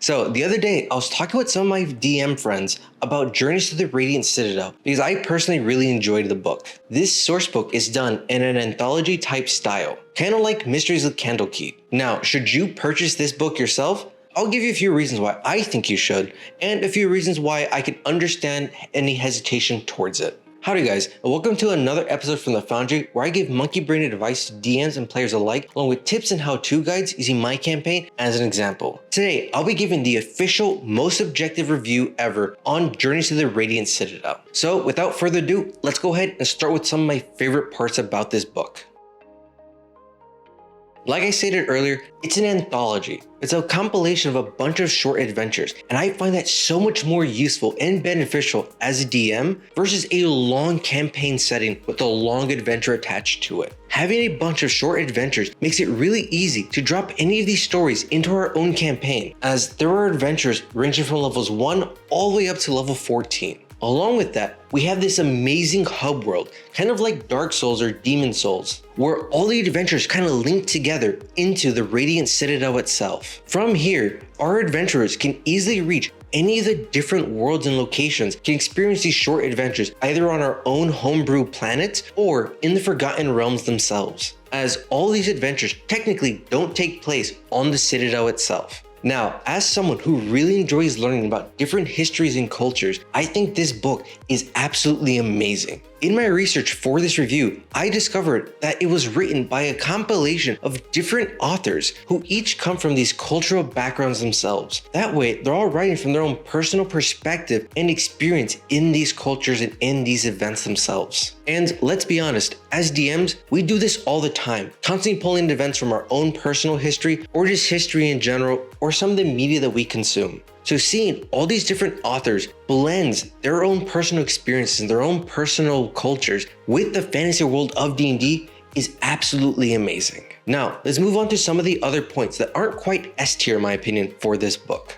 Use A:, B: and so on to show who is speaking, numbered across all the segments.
A: So the other day, I was talking with some of my DM friends about Journeys to the Radiant Citadel because I personally really enjoyed the book. This source book is done in an anthology type style, kind of like Mysteries with Candlekeep. Now, should you purchase this book yourself? I'll give you a few reasons why I think you should, and a few reasons why I can understand any hesitation towards it. Howdy guys, and welcome to another episode from The Foundry where I give monkey-brained advice to DMs and players alike, along with tips and how-to guides using my campaign as an example. Today, I'll be giving the official, most objective review ever on Journeys to the Radiant Citadel. So without further ado, let's go ahead and start with some of my favorite parts about this book. Like I stated earlier, it's an anthology. It's a compilation of a bunch of short adventures, and I find that so much more useful and beneficial as a DM versus a long campaign setting with a long adventure attached to it. Having a bunch of short adventures makes it really easy to drop any of these stories into our own campaign, as there are adventures ranging from levels 1 all the way up to level 14. Along with that, we have this amazing hub world, kind of like Dark Souls or Demon Souls, where all the adventures kind of link together into the Radiant Citadel itself. From here, our adventurers can easily reach any of the different worlds and locations, can experience these short adventures either on our own homebrew planets or in the Forgotten Realms themselves, as all these adventures technically don't take place on the Citadel itself. Now, as someone who really enjoys learning about different histories and cultures, I think this book is absolutely amazing. In my research for this review, I discovered that it was written by a compilation of different authors who each come from these cultural backgrounds themselves. That way, they're all writing from their own personal perspective and experience in these cultures and in these events themselves. And let's be honest, as DMs, we do this all the time, constantly pulling events from our own personal history or just history in general, or some of the media that we consume. So seeing all these different authors blends their own personal experiences and their own personal cultures with the fantasy world of D&D is absolutely amazing. Now, let's move on to some of the other points that aren't quite S tier in my opinion for this book.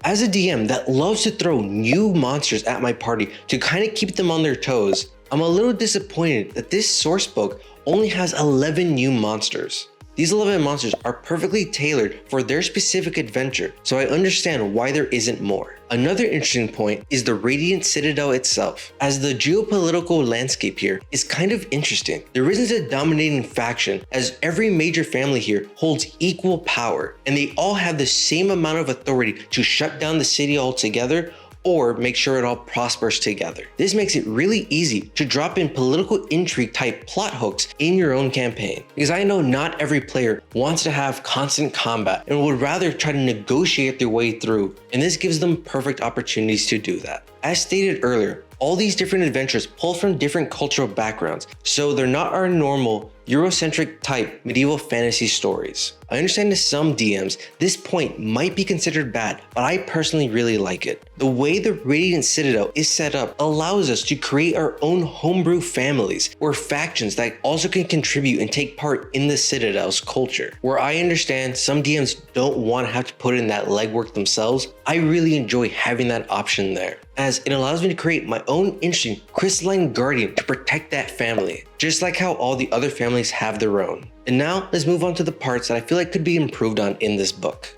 A: As a DM that loves to throw new monsters at my party to kind of keep them on their toes, I'm a little disappointed that this source book only has 11 new monsters. These 11 monsters are perfectly tailored for their specific adventure, so I understand why there isn't more. Another interesting point is the Radiant Citadel itself, as the geopolitical landscape here is kind of interesting. There isn't a dominating faction, as every major family here holds equal power, and they all have the same amount of authority to shut down the city altogether or make sure it all prospers together. This makes it really easy to drop in political intrigue type plot hooks in your own campaign, because I know not every player wants to have constant combat and would rather try to negotiate their way through, and this gives them perfect opportunities to do that. As stated earlier, all these different adventures pull from different cultural backgrounds, so they're not our normal Eurocentric type medieval fantasy stories. I understand to some DMs, this point might be considered bad, but I personally really like it. The way the Radiant Citadel is set up allows us to create our own homebrew families or factions that also can contribute and take part in the Citadel's culture. Where I understand some DMs don't want to have to put in that legwork themselves, I really enjoy having that option there, as it allows me to create my own interesting crystalline guardian to protect that family, just like how all the other families have their own. And now let's move on to the parts that I feel like could be improved on in this book.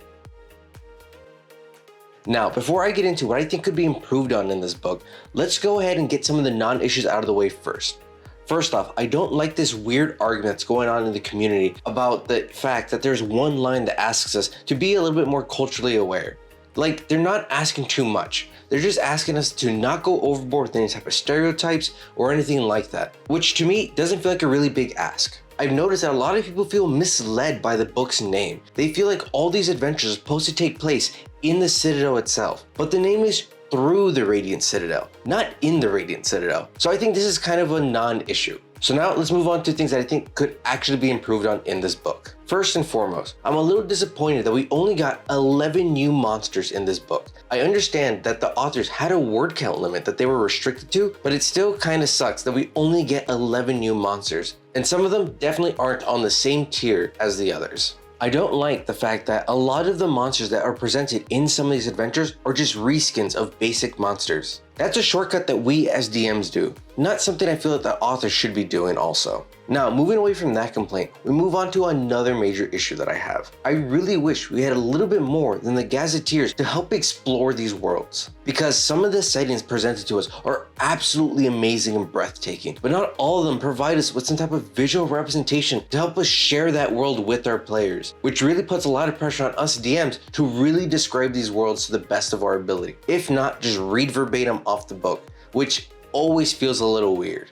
A: Now, before I get into what I think could be improved on in this book, let's go ahead and get some of the non-issues out of the way first. First off, I don't like this weird argument that's going on in the community about the fact that there's one line that asks us to be a little bit more culturally aware. Like, they're not asking too much. They're just asking us to not go overboard with any type of stereotypes or anything like that, which to me doesn't feel like a really big ask. I've noticed that a lot of people feel misled by the book's name. They feel like all these adventures are supposed to take place in the Citadel itself, but the name is Through the Radiant Citadel, not in the Radiant Citadel. So I think this is kind of a non-issue. So now let's move on to things that I think could actually be improved on in this book. First and foremost, I'm a little disappointed that we only got 11 new monsters in this book. I understand that the authors had a word count limit that they were restricted to, but it still kind of sucks that we only get 11 new monsters, and some of them definitely aren't on the same tier as the others. I don't like the fact that a lot of the monsters that are presented in some of these adventures are just reskins of basic monsters. That's a shortcut that we as DMs do, not something I feel that the author should be doing also. Now, moving away from that complaint, we move on to another major issue that I have. I really wish we had a little bit more than the gazetteers to help explore these worlds, because some of the settings presented to us are absolutely amazing and breathtaking, but not all of them provide us with some type of visual representation to help us share that world with our players, which really puts a lot of pressure on us DMs to really describe these worlds to the best of our ability. If not, just read verbatim off the book, which always feels a little weird.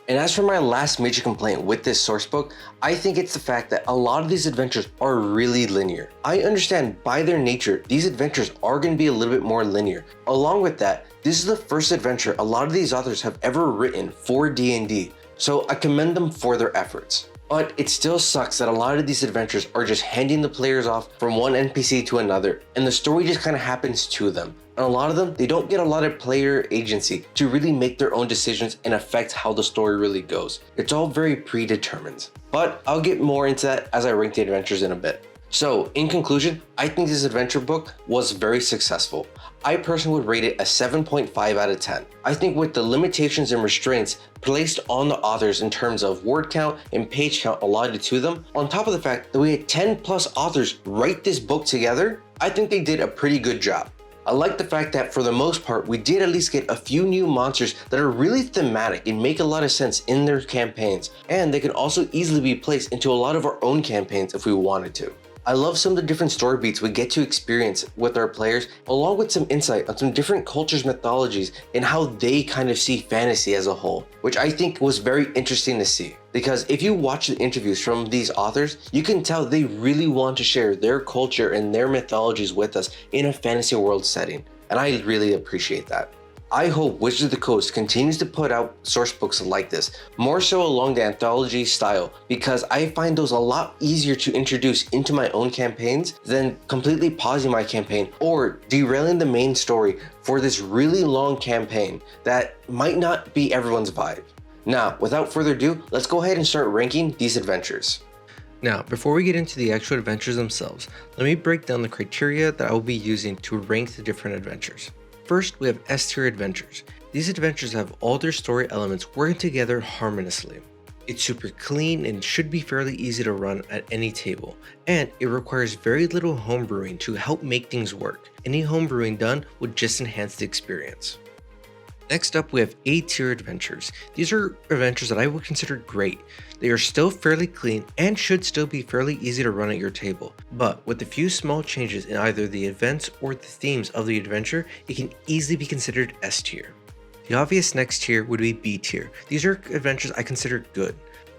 A: And as for my last major complaint with this source book, I think it's the fact that a lot of these adventures are really linear. I understand by their nature, these adventures are going to be a little bit more linear. Along with that, this is the first adventure a lot of these authors have ever written for D&D, so I commend them for their efforts. But it still sucks that a lot of these adventures are just handing the players off from one NPC to another, and the story just kind of happens to them. And a lot of them, they don't get a lot of player agency to really make their own decisions and affect how the story really goes. It's all very predetermined. But I'll get more into that as I rank the adventures in a bit. So in conclusion, I think this adventure book was very successful. I personally would rate it a 7.5 out of 10. I think with the limitations and restraints placed on the authors in terms of word count and page count allotted to them, on top of the fact that we had 10 plus authors write this book together, I think they did a pretty good job. I like the fact that for the most part, we did at least get a few new monsters that are really thematic and make a lot of sense in their campaigns, and they can also easily be placed into a lot of our own campaigns if we wanted to. I love some of the different story beats we get to experience with our players, along with some insight on some different cultures' mythologies and how they kind of see fantasy as a whole, which I think was very interesting to see. Because if you watch the interviews from these authors, you can tell they really want to share their culture and their mythologies with us in a fantasy world setting, and I really appreciate that. I hope Wizards of the Coast continues to put out source books like this, more so along the anthology style, because I find those a lot easier to introduce into my own campaigns than completely pausing my campaign or derailing the main story for this really long campaign that might not be everyone's vibe. Now, without further ado, let's go ahead and start ranking these adventures. Now, before we get into the actual adventures themselves, let me break down the criteria that I will be using to rank the different adventures. First, we have S-tier adventures. These adventures have all their story elements working together harmoniously. It's super clean and should be fairly easy to run at any table, and it requires very little homebrewing to help make things work. Any homebrewing done would just enhance the experience. Next up, we have A-tier adventures. These are adventures that I would consider great. They are still fairly clean and should still be fairly easy to run at your table, but with a few small changes in either the events or the themes of the adventure, it can easily be considered S-tier. The obvious next tier would be B-tier. These are adventures I consider good.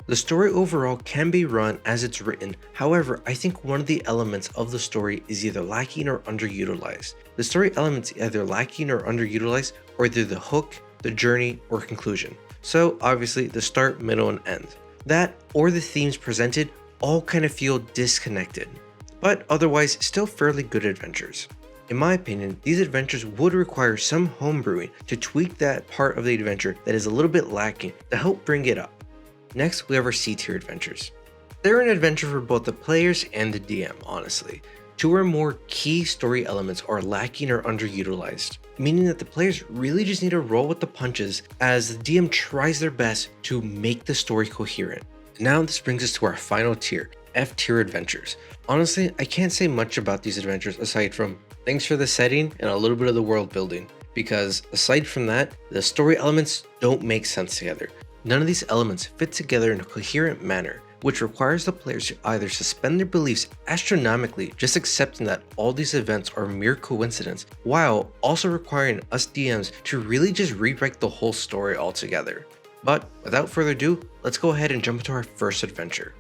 A: The story overall can be run as it's written, however, I think one of the elements of the story is either lacking or underutilized. The story elements either lacking or underutilized, or either the hook, the journey, or conclusion. So obviously the start, middle, and end. That, or the themes presented, all kind of feel disconnected, but otherwise still fairly good adventures. In my opinion, these adventures would require some homebrewing to tweak that part of the adventure that is a little bit lacking to help bring it up. Next, we have our C-tier adventures. They're an adventure for both the players and the DM, honestly. Two or more key story elements are lacking or underutilized, meaning that the players really just need to roll with the punches as the DM tries their best to make the story coherent. Now this brings us to our final tier, F-tier adventures. Honestly, I can't say much about these adventures aside from thanks for the setting and a little bit of the world building, because aside from that, the story elements don't make sense together. None of these elements fit together in a coherent manner, which requires the players to either suspend their beliefs astronomically, just accepting that all these events are mere coincidence, while also requiring us DMs to really just rewrite the whole story altogether. But without further ado, let's go ahead and jump into our first adventure.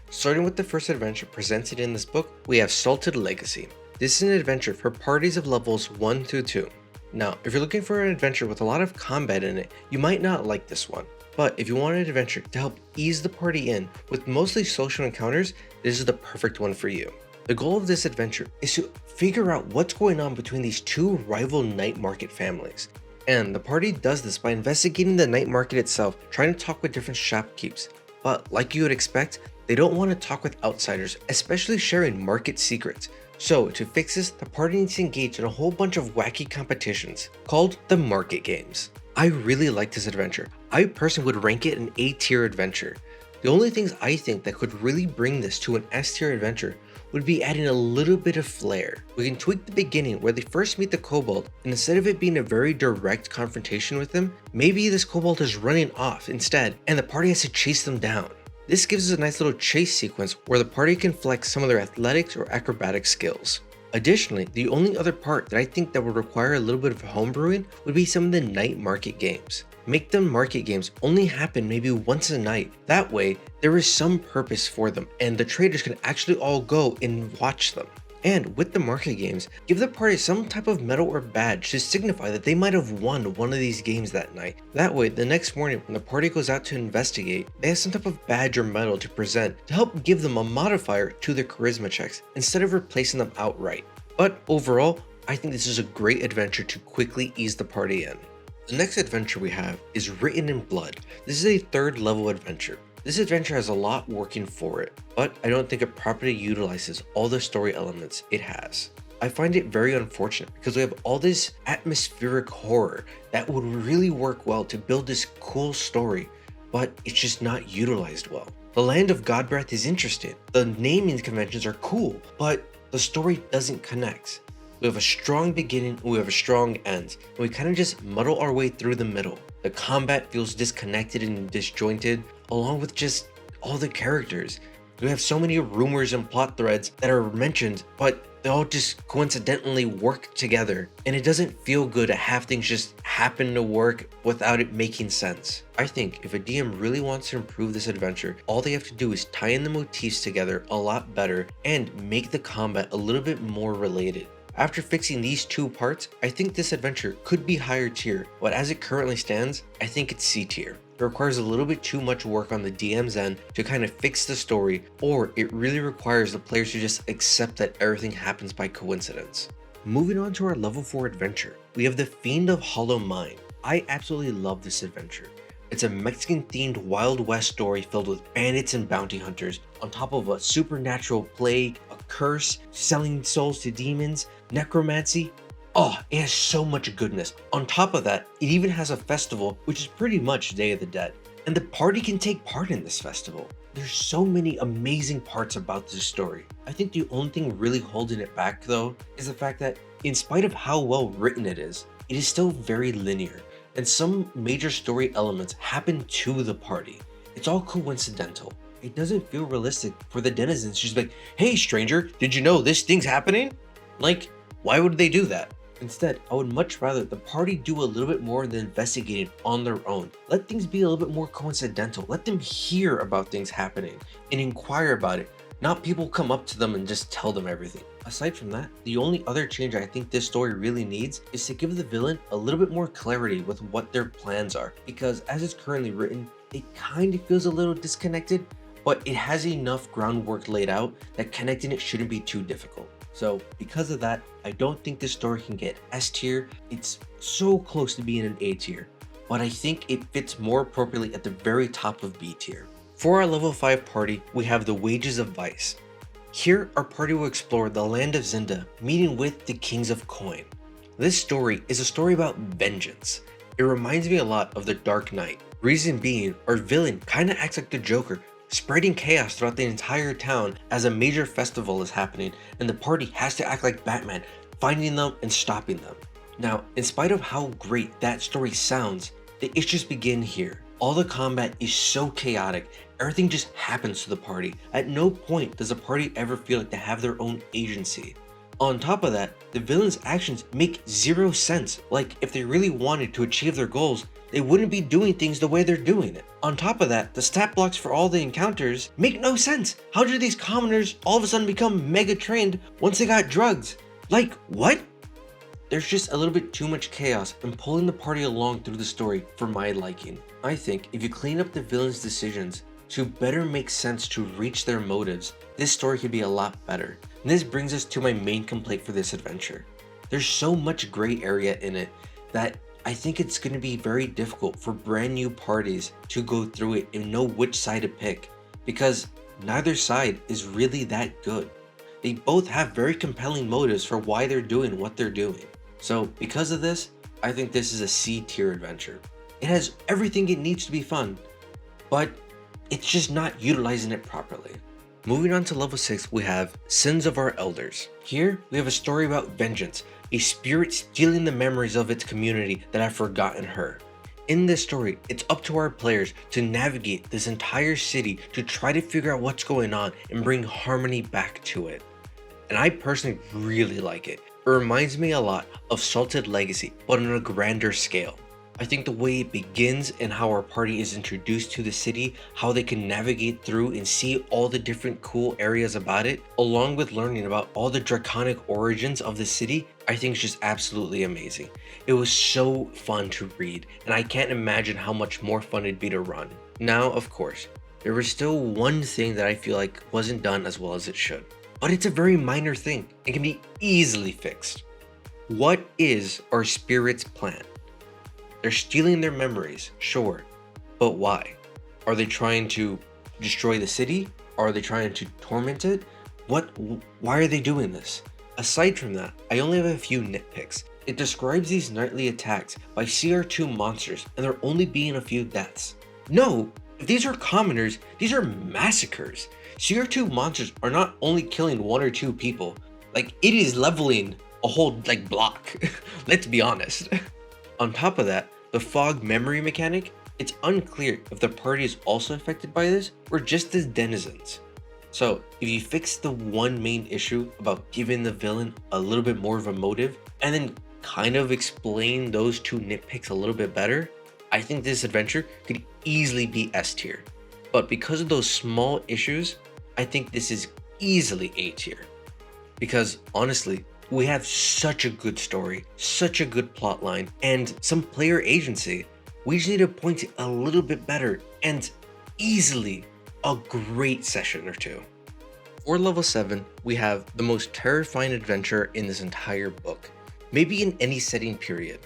A: Starting with the first adventure presented in this book, we have Salted Legacy. This is an adventure for parties of levels 1 through 2. Now, if you're looking for an adventure with a lot of combat in it, you might not like this one. But if you want an adventure to help ease the party in with mostly social encounters, this is the perfect one for you. The goal of this adventure is to figure out what's going on between these two rival night market families. And the party does this by investigating the night market itself, trying to talk with different shopkeepers. But like you would expect, they don't want to talk with outsiders, especially sharing market secrets. So to fix this, the party needs to engage in a whole bunch of wacky competitions called the market games. I really like this adventure. I personally would rank it an A tier adventure. The only things I think that could really bring this to an S tier adventure would be adding a little bit of flair. We can tweak the beginning where they first meet the kobold, and instead of it being a very direct confrontation with them, maybe this kobold is running off instead and the party has to chase them down. This gives us a nice little chase sequence where the party can flex some of their athletics or acrobatic skills. Additionally, the only other part that I think that would require a little bit of homebrewing would be some of the night market games. Make them market games only happen maybe once a night. That way, there is some purpose for them and the traders can actually all go and watch them. And with the market games, give the party some type of medal or badge to signify that they might have won one of these games that night. That way, the next morning when the party goes out to investigate, they have some type of badge or medal to present to help give them a modifier to their charisma checks instead of replacing them outright. But overall, I think this is a great adventure to quickly ease the party in. The next adventure we have is Written in Blood. This is a 3rd level adventure. This adventure has a lot working for it, but I don't think it properly utilizes all the story elements it has. I find it very unfortunate because we have all this atmospheric horror that would really work well to build this cool story, but it's just not utilized well. The Land of Godbreath is interesting. The naming conventions are cool, but the story doesn't connect. We have a strong beginning and we have a strong end, and we kind of just muddle our way through the middle. The combat feels disconnected and disjointed, along with just all the characters. We have so many rumors and plot threads that are mentioned, but they all just coincidentally work together, and it doesn't feel good to have things just happen to work without it making sense. I think if a DM really wants to improve this adventure, all they have to do is tie in the motifs together a lot better and make the combat a little bit more related. After fixing these 2 parts, I think this adventure could be higher tier, but as it currently stands, I think it's C tier. It requires a little bit too much work on the DM's end to kind of fix the story, or it really requires the players to just accept that everything happens by coincidence. Moving on to our level 4 adventure, we have the Fiend of Hollow Mine. I absolutely love this adventure. It's a Mexican themed Wild West story filled with bandits and bounty hunters, on top of a supernatural plague, a curse, selling souls to demons, necromancy. Oh, it has so much goodness. On top of that, it even has a festival, which is pretty much Day of the Dead. And the party can take part in this festival. There's so many amazing parts about this story. I think the only thing really holding it back though, is the fact that in spite of how well written it is still very linear. And some major story elements happen to the party. It's all coincidental. It doesn't feel realistic for the denizens to just be like, hey stranger, did you know this thing's happening? Like, why would they do that? Instead, I would much rather the party do a little bit more of the investigating on their own. Let things be a little bit more coincidental. Let them hear about things happening and inquire about it, not people come up to them and just tell them everything. Aside from that, the only other change I think this story really needs is to give the villain a little bit more clarity with what their plans are, because as it's currently written, it kind of feels a little disconnected, but it has enough groundwork laid out that connecting it shouldn't be too difficult. So because of that, I don't think this story can get S tier. It's so close to being an A tier, but I think it fits more appropriately at the very top of B tier. For our level 5 party, we have the Wages of Vice. Here, our party will explore the land of Zinda, meeting with the Kings of Coin. This story is a story about vengeance. It reminds me a lot of The Dark Knight. Reason being, our villain kinda acts like the Joker, spreading chaos throughout the entire town as a major festival is happening, and the party has to act like Batman, finding them and stopping them. Now, in spite of how great that story sounds, the issues begin here. All the combat is so chaotic, everything just happens to the party. At no point does the party ever feel like they have their own agency. On top of that, the villain's actions make zero sense. Like, if they really wanted to achieve their goals, they wouldn't be doing things the way they're doing it. On top of that, the stat blocks for all the encounters make no sense. How did these commoners all of a sudden become mega trained once they got drugs? Like, what? There's just a little bit too much chaos and pulling the party along through the story for my liking. I think if you clean up the villain's decisions to better make sense to reach their motives, this story could be a lot better. And this brings us to my main complaint for this adventure. There's so much gray area in it that I think it's going to be very difficult for brand new parties to go through it and know which side to pick, because neither side is really that good. They both have very compelling motives for why they're doing what they're doing. So because of this, I think this is a C tier adventure. It has everything it needs to be fun, but it's just not utilizing it properly. Moving on to level 6, we have Sins of Our Elders. Here, we have a story about vengeance, a spirit stealing the memories of its community that have forgotten her. In this story, it's up to our players to navigate this entire city to try to figure out what's going on and bring harmony back to it. And I personally really like it. It reminds me a lot of Salted Legacy, but on a grander scale. I think the way it begins and how our party is introduced to the city, how they can navigate through and see all the different cool areas about it, along with learning about all the draconic origins of the city, I think is just absolutely amazing. It was so fun to read, and I can't imagine how much more fun it'd be to run. Now, of course, there was still one thing that I feel like wasn't done as well as it should, but it's a very minor thing and can be easily fixed. What is our spirit's plan? They're stealing their memories, sure, but why? Are they trying to destroy the city? Are they trying to torment it? Why are they doing this? Aside from that, I only have a few nitpicks. It describes these nightly attacks by CR2 monsters and there only being a few deaths. No, if these are commoners, these are massacres. CR2 monsters are not only killing 1 or 2 people, like it is leveling a whole block. Let's be honest. On top of that, the fog memory mechanic, it's unclear if the party is also affected by this or just as denizens. So if you fix the one main issue about giving the villain a little bit more of a motive and then kind of explain those 2 nitpicks a little bit better, I think this adventure could easily be S tier. But because of those small issues, I think this is easily A tier. Because honestly, we have such a good story, such a good plot line, and some player agency. We just need to point it a little bit better and easily a great session or 2. For level 7, we have the most terrifying adventure in this entire book, maybe in any setting period.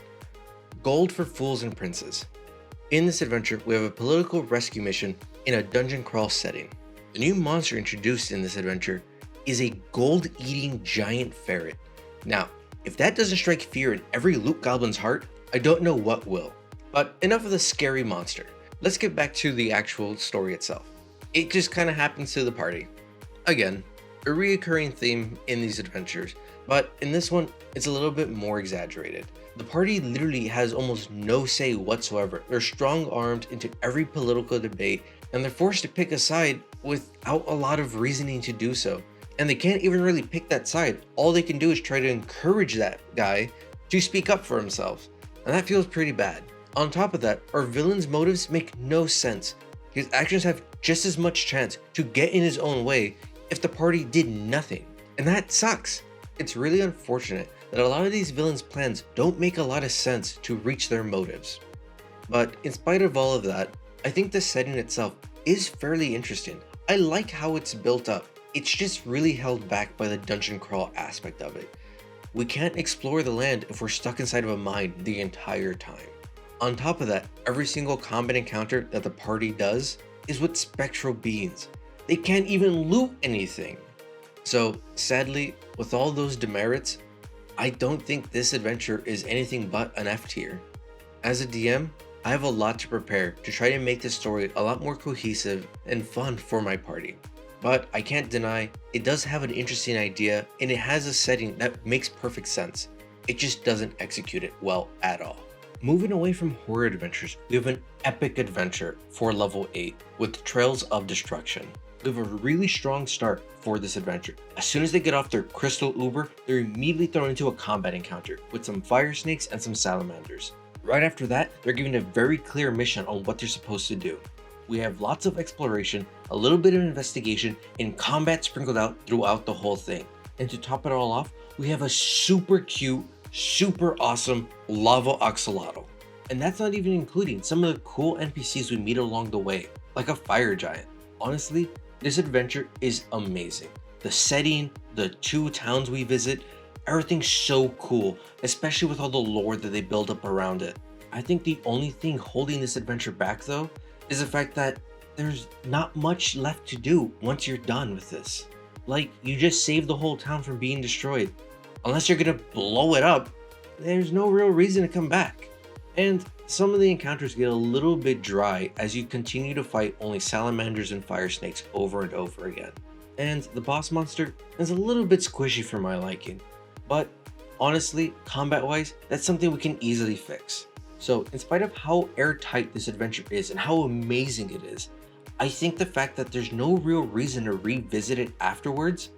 A: Gold for Fools and Princes. In this adventure, we have a political rescue mission in a dungeon crawl setting. The new monster introduced in this adventure is a gold-eating giant ferret. Now, if that doesn't strike fear in every loot goblin's heart, I don't know what will. But enough of the scary monster. Let's get back to the actual story itself. It just kind of happens to the party. Again, a reoccurring theme in these adventures, but in this one, it's a little bit more exaggerated. The party literally has almost no say whatsoever. They're strong-armed into every political debate, and they're forced to pick a side without a lot of reasoning to do so. And they can't even really pick that side. All they can do is try to encourage that guy to speak up for himself. And that feels pretty bad. On top of that, our villain's motives make no sense. His actions have just as much chance to get in his own way if the party did nothing. And that sucks. It's really unfortunate that a lot of these villains' plans don't make a lot of sense to reach their motives. But in spite of all of that, I think the setting itself is fairly interesting. I like how it's built up. It's just really held back by the dungeon crawl aspect of it. We can't explore the land if we're stuck inside of a mine the entire time. On top of that, every single combat encounter that the party does is with spectral beings. They can't even loot anything. So sadly, with all those demerits, I don't think this adventure is anything but an F tier. As a DM, I have a lot to prepare to try to make this story a lot more cohesive and fun for my party. But I can't deny, it does have an interesting idea and it has a setting that makes perfect sense. It just doesn't execute it well at all. Moving away from horror adventures, we have an epic adventure for level 8 with Trails of Destruction. We have a really strong start for this adventure. As soon as they get off their crystal Uber, they're immediately thrown into a combat encounter with some fire snakes and some salamanders. Right after that, they're given a very clear mission on what they're supposed to do. We have lots of exploration, a little bit of investigation, and combat sprinkled out throughout the whole thing. And to top it all off, we have a super cute, super awesome lava axolotl. And that's not even including some of the cool NPCs we meet along the way, like a fire giant. Honestly, this adventure is amazing. The setting, the 2 towns we visit, everything's so cool, especially with all the lore that they build up around it. I think the only thing holding this adventure back though, is the fact that there's not much left to do once you're done with this. Like, you just saved the whole town from being destroyed. Unless you're gonna blow it up, there's no real reason to come back. And some of the encounters get a little bit dry as you continue to fight only salamanders and fire snakes over and over again. And the boss monster is a little bit squishy for my liking. But honestly, combat-wise, that's something we can easily fix. So in spite of how airtight this adventure is and how amazing it is, I think the fact that there's no real reason to revisit it afterwards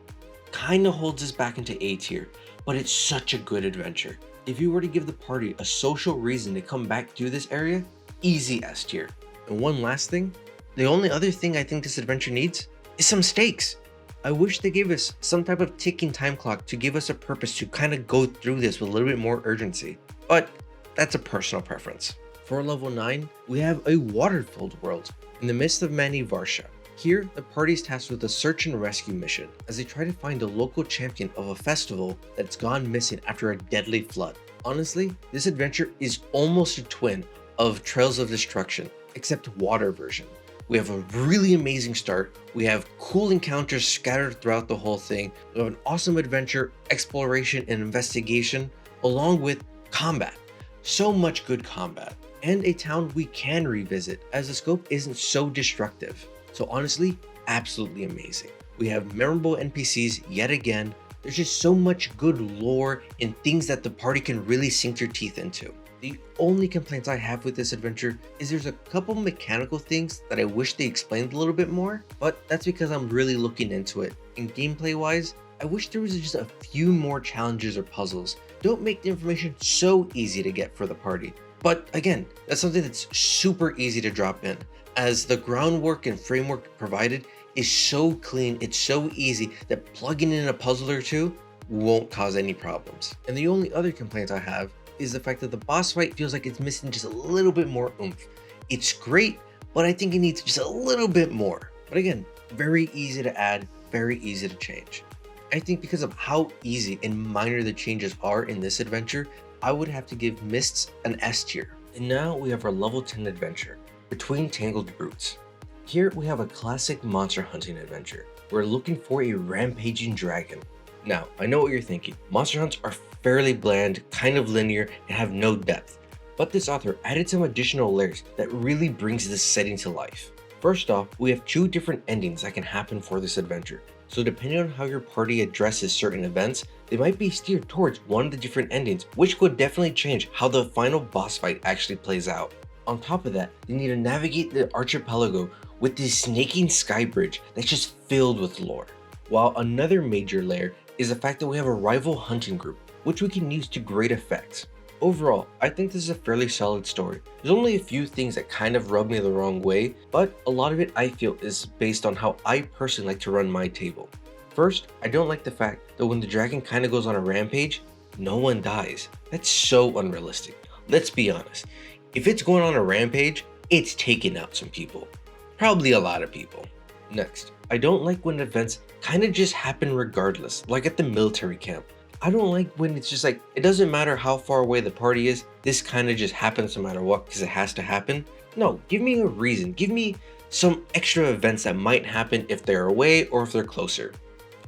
A: kinda holds us back into A tier, but it's such a good adventure. If you were to give the party a social reason to come back through this area, easy S tier. And one last thing, the only other thing I think this adventure needs is some stakes. I wish they gave us some type of ticking time clock to give us a purpose to kind of go through this with a little bit more urgency, but that's a personal preference. For level 9, we have a water-filled world in the Mists of Manivarsha. Here, the party is tasked with a search and rescue mission as they try to find a local champion of a festival that's gone missing after a deadly flood. Honestly, this adventure is almost a twin of Trails of Destruction, except water version. We have a really amazing start, we have cool encounters scattered throughout the whole thing, we have an awesome adventure, exploration, and investigation, along with combat. So much good combat, and a town we can revisit as the scope isn't so destructive. So honestly, absolutely amazing. We have memorable NPCs yet again. There's just so much good lore and things that the party can really sink their teeth into. The only complaints I have with this adventure is there's a couple mechanical things that I wish they explained a little bit more, but that's because I'm really looking into it. And gameplay wise, I wish there was just a few more challenges or puzzles. Don't make the information so easy to get for the party. But again, that's something that's super easy to drop in, as the groundwork and framework provided is so clean, it's so easy that plugging in a puzzle or two won't cause any problems. And the only other complaint I have is the fact that the boss fight feels like it's missing just a little bit more oomph. It's great, but I think it needs just a little bit more. But again, very easy to add, very easy to change. I think because of how easy and minor the changes are in this adventure, I would have to give Mists an S tier. And now we have our level 10 adventure, Between Tangled Roots. Here we have a classic monster hunting adventure. We're looking for a rampaging dragon. Now, I know what you're thinking. Monster hunts are fairly bland, kind of linear, and have no depth. But this author added some additional layers that really brings this setting to life. First off, we have 2 different endings that can happen for this adventure. So depending on how your party addresses certain events, they might be steered towards one of the different endings, which would definitely change how the final boss fight actually plays out. On top of that, you need to navigate the archipelago with this snaking sky bridge that's just filled with lore. While another major layer is the fact that we have a rival hunting group, which we can use to great effect. Overall, I think this is a fairly solid story. There's only a few things that kind of rub me the wrong way, but a lot of it I feel is based on how I personally like to run my table. First, I don't like the fact that when the dragon kind of goes on a rampage, no one dies. That's so unrealistic. Let's be honest. If it's going on a rampage, it's taking out some people. Probably a lot of people. Next, I don't like when events kind of just happen regardless, like at the military camp. I don't like when it's just like, it doesn't matter how far away the party is, this kind of just happens no matter what because it has to happen. No, give me a reason. Give me some extra events that might happen if they're away or if they're closer.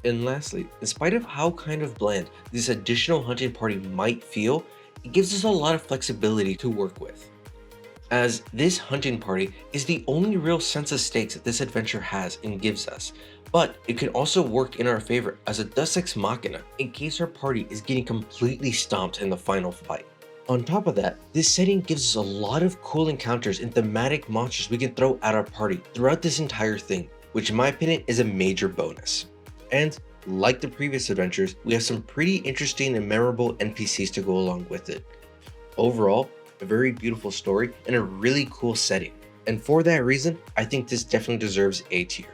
A: And lastly, in spite of how kind of bland this additional hunting party might feel, it gives us a lot of flexibility to work with, as this hunting party is the only real sense of stakes that this adventure has and gives us, but it can also work in our favor as a Deus Ex Machina in case our party is getting completely stomped in the final fight. On top of that, this setting gives us a lot of cool encounters and thematic monsters we can throw at our party throughout this entire thing, which in my opinion is a major bonus. And like the previous adventures, we have some pretty interesting and memorable NPCs to go along with it. Overall, a very beautiful story and a really cool setting. And for that reason, I think this definitely deserves A tier,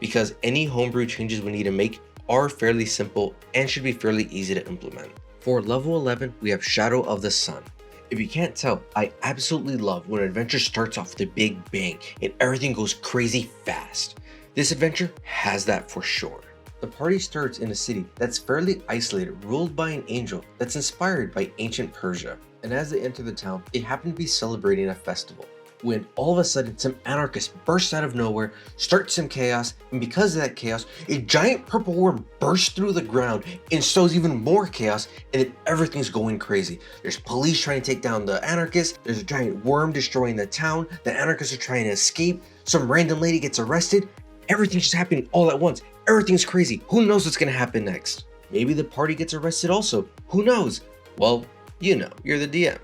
A: because any homebrew changes we need to make are fairly simple and should be fairly easy to implement. For level 11, we have Shadow of the Sun. If you can't tell, I absolutely love when an adventure starts off with a big bang and everything goes crazy fast. This adventure has that for sure. The party starts in a city that's fairly isolated, ruled by an angel that's inspired by ancient Persia. And as they enter the town, they happen to be celebrating a festival. when all of a sudden some anarchists burst out of nowhere, start some chaos, and because of that chaos, a giant purple worm bursts through the ground and sows even more chaos, and then everything's going crazy. There's police trying to take down the anarchists, there's a giant worm destroying the town, the anarchists are trying to escape, some random lady gets arrested, everything's just happening all at once. Everything's crazy. Who knows what's gonna happen next? Maybe the party gets arrested also. Who knows? Well, you know, you're the DM.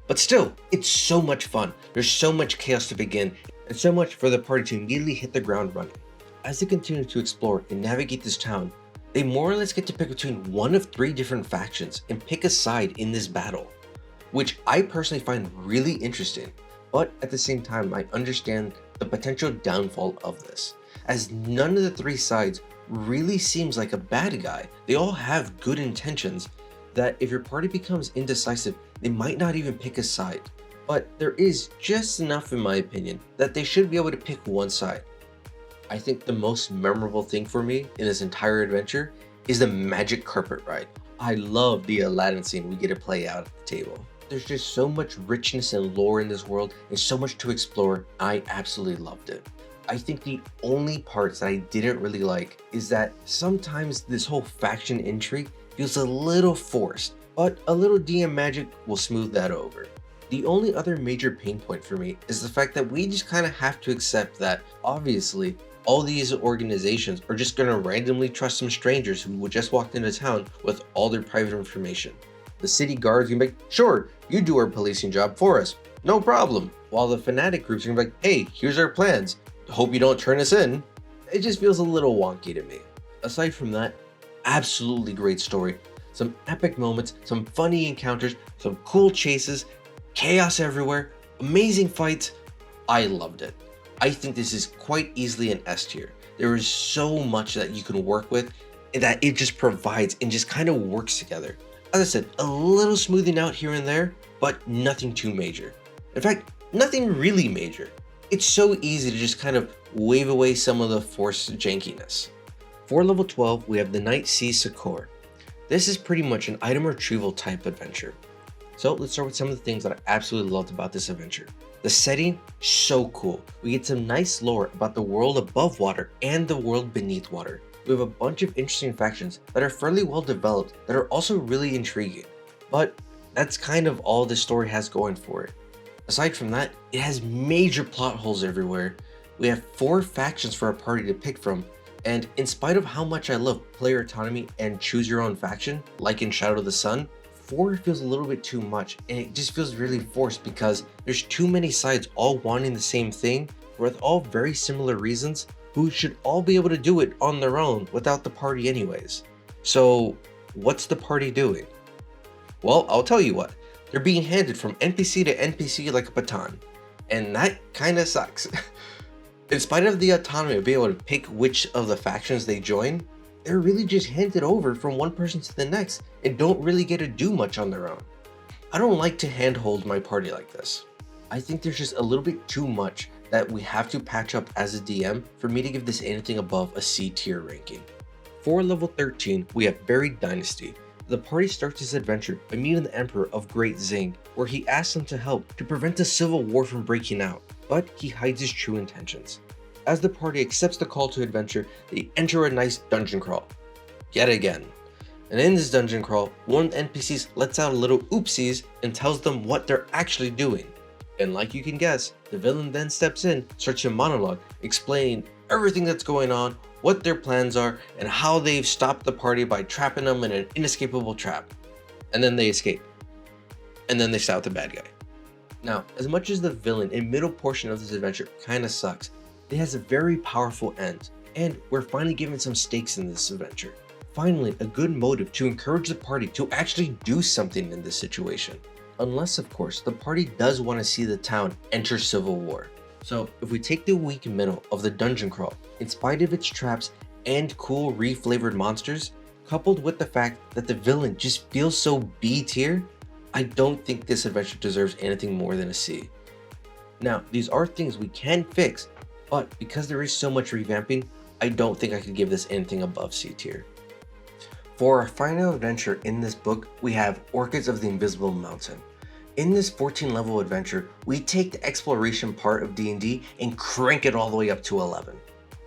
A: But still, it's so much fun. There's so much chaos to begin, and so much for the party to immediately hit the ground running. As they continue to explore and navigate this town, they more or less get to pick between one of 3 different factions and pick a side in this battle, which I personally find really interesting. But at the same time, I understand the potential downfall of this, as none of the 3 sides really seems like a bad guy. They all have good intentions, that if your party becomes indecisive, they might not even pick a side. But there is just enough, in my opinion, that they should be able to pick one side. I think the most memorable thing for me in this entire adventure is the magic carpet ride. I love the Aladdin scene we get to play out at the table. There's just so much richness and lore in this world and so much to explore. I absolutely loved it. I think the only parts that I didn't really like is that sometimes this whole faction intrigue feels a little forced, but a little DM magic will smooth that over. The only other major pain point for me is the fact that we just kind of have to accept that, obviously, all these organizations are just going to randomly trust some strangers who just walked into town with all their private information. The city guards can be like, sure, you do our policing job for us, no problem. While the fanatic groups are going to be like, hey, here's our plans, hope you don't turn us in. It just feels a little wonky to me. Aside from that, absolutely great story. Some epic moments, some funny encounters, some cool chases, chaos everywhere, amazing fights. I loved it. I think this is quite easily an S tier. There is so much that you can work with and that it just provides and just kind of works together. As I said, a little smoothing out here and there, but nothing too major. In fact, nothing really major. It's so easy to just kind of wave away some of the forced jankiness. For level 12, we have the Nightsea Succor. This is pretty much an item retrieval type adventure. So let's start with some of the things that I absolutely loved about this adventure. The setting, so cool. We get some nice lore about the world above water and the world beneath water. We have a bunch of interesting factions that are fairly well developed that are also really intriguing. But that's kind of all the story has going for it. Aside from that, it has major plot holes everywhere. We have 4 factions for our party to pick from, and in spite of how much I love player autonomy and choose your own faction, like in Shadow of the Sun, 4 feels a little bit too much, and it just feels really forced because there's too many sides all wanting the same thing, with all very similar reasons, who should all be able to do it on their own without the party anyways. So what's the party doing? Well, I'll tell you what, they're being handed from NPC to NPC like a baton, and that kinda sucks. In spite of the autonomy of being able to pick which of the factions they join, they're really just handed over from one person to the next and don't really get to do much on their own. I don't like to handhold my party like this. I think there's just a little bit too much that we have to patch up as a DM for me to give this anything above a C tier ranking. For level 13, we have Buried Dynasty. The party starts this adventure by meeting the Emperor of Great Zing, where he asks them to help to prevent a civil war from breaking out, but he hides his true intentions. As the party accepts the call to adventure, they enter a nice dungeon crawl. Yet again. And in this dungeon crawl, one of the NPCs lets out a little oopsies and tells them what they're actually doing. And like you can guess, the villain then steps in, starts a monologue, explaining everything that's going on, what their plans are, and how they've stopped the party by trapping them in an inescapable trap. And then they escape. And then they stop the bad guy. Now, as much as the villain in middle portion of this adventure kinda sucks, it has a very powerful end, and we're finally given some stakes in this adventure. Finally, a good motive to encourage the party to actually do something in this situation. Unless, of course, the party does want to see the town enter civil war. So if we take the weak middle of the dungeon crawl, in spite of its traps and cool re-flavored monsters, coupled with the fact that the villain just feels so B tier, I don't think this adventure deserves anything more than a C. Now, these are things we can fix, but because there is so much revamping, I don't think I could give this anything above C tier. For our final adventure in this book, we have Orchids of the Invisible Mountain. In this 14 level adventure, we take the exploration part of D&D and crank it all the way up to 11.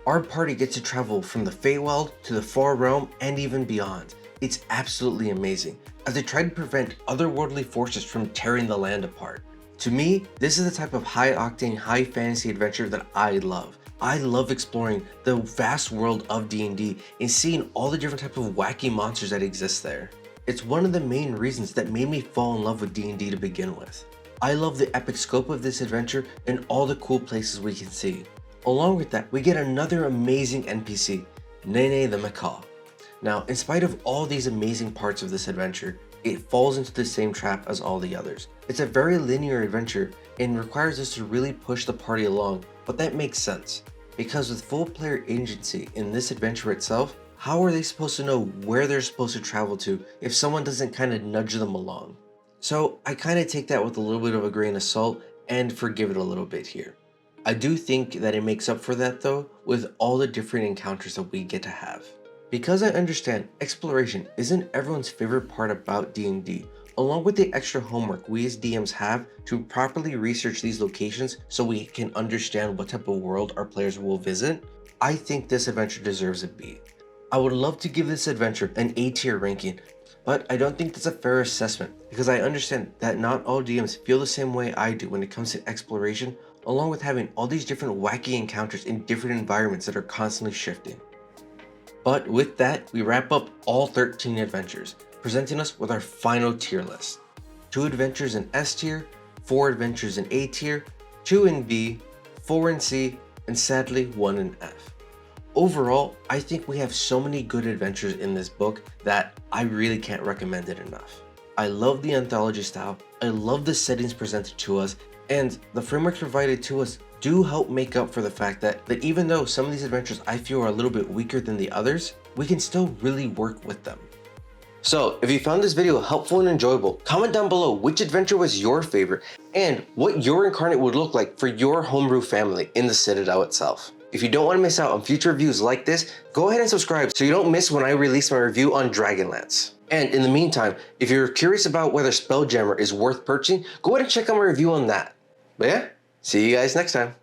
A: Our party gets to travel from the Feywild to the Far Realm and even beyond. It's absolutely amazing, as they try to prevent otherworldly forces from tearing the land apart. To me, this is the type of high-octane, high-fantasy adventure that I love. I love exploring the vast world of D&D and seeing all the different types of wacky monsters that exist there. It's one of the main reasons that made me fall in love with D&D to begin with. I love the epic scope of this adventure and all the cool places we can see. Along with that, we get another amazing NPC, Nene the Macaw. Now, in spite of all these amazing parts of this adventure, it falls into the same trap as all the others. It's a very linear adventure and requires us to really push the party along, but that makes sense, because with full player agency in this adventure itself, how are they supposed to know where they're supposed to travel to if someone doesn't kind of nudge them along? So I kind of take that with a little bit of a grain of salt and forgive it a little bit here. I do think that it makes up for that though with all the different encounters that we get to have. Because I understand exploration isn't everyone's favorite part about D&D, along with the extra homework we as DMs have to properly research these locations so we can understand what type of world our players will visit, I think this adventure deserves a B. I would love to give this adventure an A tier ranking, but I don't think that's a fair assessment because I understand that not all DMs feel the same way I do when it comes to exploration, along with having all these different wacky encounters in different environments that are constantly shifting. But with that, we wrap up all 13 adventures, presenting us with our final tier list. 2 adventures in S tier, 4 adventures in A tier, 2 in B, 4 in C, and sadly 1 in F. Overall, I think we have so many good adventures in this book that I really can't recommend it enough. I love the anthology style, I love the settings presented to us, and the frameworks provided to us do help make up for the fact that even though some of these adventures I feel are a little bit weaker than the others, we can still really work with them. So if you found this video helpful and enjoyable, comment down below which adventure was your favorite and what your incarnate would look like for your homebrew family in the Citadel itself. If you don't want to miss out on future reviews like this, go ahead and subscribe so you don't miss when I release my review on Dragonlance. And in the meantime, if you're curious about whether Spelljammer is worth purchasing, go ahead and check out my review on that. But yeah, see you guys next time.